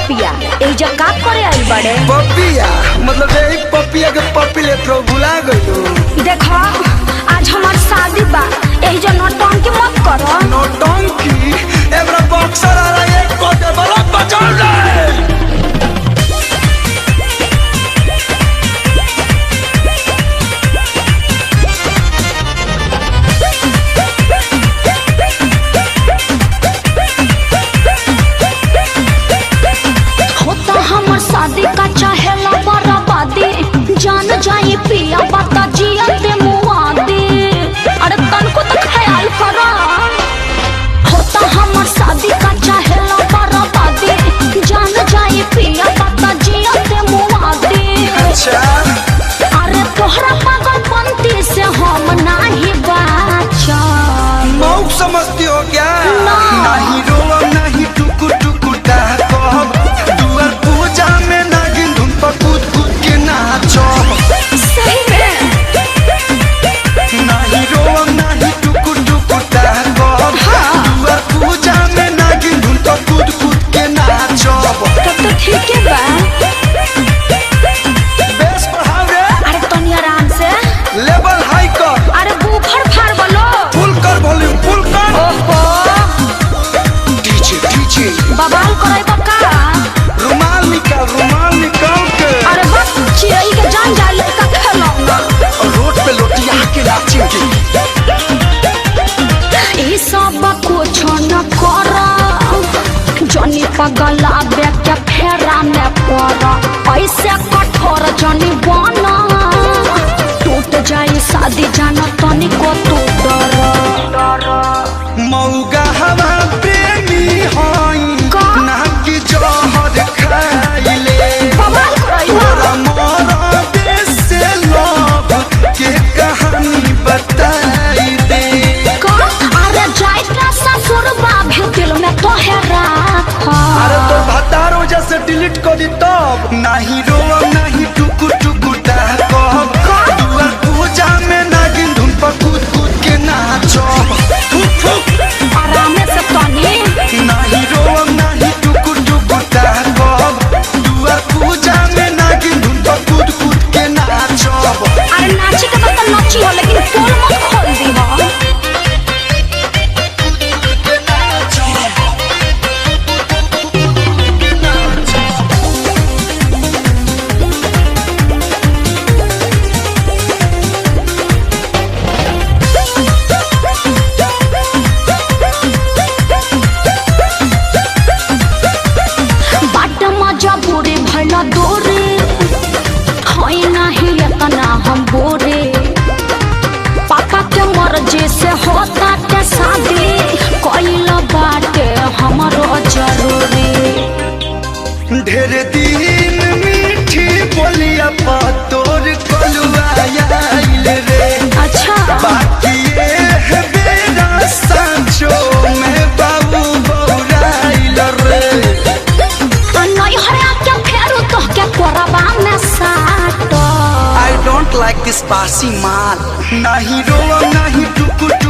पपिया ए जो का करे आई बड़े पपिया मतलब यही पपिया के पपी ले तो भुला गइलो। देखो आज हमार शादी बा ए जो नौटंकी मत करो। नौटंकी एबरा बॉक्सर आ रहा है एक को दे बड़ा बचाओ ले। शादी का चाहेला बराबादी जान जाए पिया बता जिया ते मुआदी। अरे तनको तो ख्याल करो होता हमर शादी का चाहेला बराबादी जान जाए पिया बता जिया ते मुआदी। अच्छा अरे तोहरा पागलपंती से हम नहीं बाचा। मौक समझती हो क्या? नहीं रोम नहीं टुकु टुकु कहब दुआर पूजा में नागिन धुन पर कूद कूद के नाचो। सही में नहीं रोम नहीं टुकु टुकु कहब दुआर पूजा में नागिन धुन पर कूद कूद के नाचो। तब तो ठीक है बा। बेस बढ़ाओ रे। अरे तनी आराम से लेवल हाई कर। अरे बूफर फाड़ बोलो फुल कर वॉल्यूम फुल कर। ओहो डीजे बवाल करे बका रुमाल निकाल के। अरे बस चिड़ै के जान जा लड़का खेलौना रोड पे लोटिया के नाचेंगे। ई सब कुछ न कर जनी पगला के फेरा में पड़ ऐसे कठोर जनी बना टूट जाए शादी जाना तनी को तू डर। मौगा हवा प्रेमी होई ना कि जहर खाइले बवाल करई तोरा मोरा देश से लव के कहानी बताई दे। अरे जाए ना ससुरबा भी दिल में तो है राखा। अरे तो भतार वजह से डिलीट कर दी तब नहीं रोम नहीं टुकु टुकु कहब दुआर पूजा में नागिन धुन पर कूद कूद के नाचो। आराम से तनी नहीं रोम नहीं टुकु टुकु कहब दुआर पूजा में नागिन धुन पर कूद कूद के नाचो। अरे नाची के तो नाची हो लेकिन पोल मत खोल दी हो। बाट मजा बुरे भला दोरे होई नहीं इतना हम बोरे पापा के मर्जी से होता के शादी कोइला बाटे हमारो जरूरी। ढेर दिन मीठी बोलिया तोर कलुआ आइल रे। अच्छा बाकी ये है बेरा सांचो में बाबू बौराइल रे। नहीं हरा के फेरू तो के कोरबा में साटो। I don't like this बासी माल नहीं रोम नहीं टुकु टुकु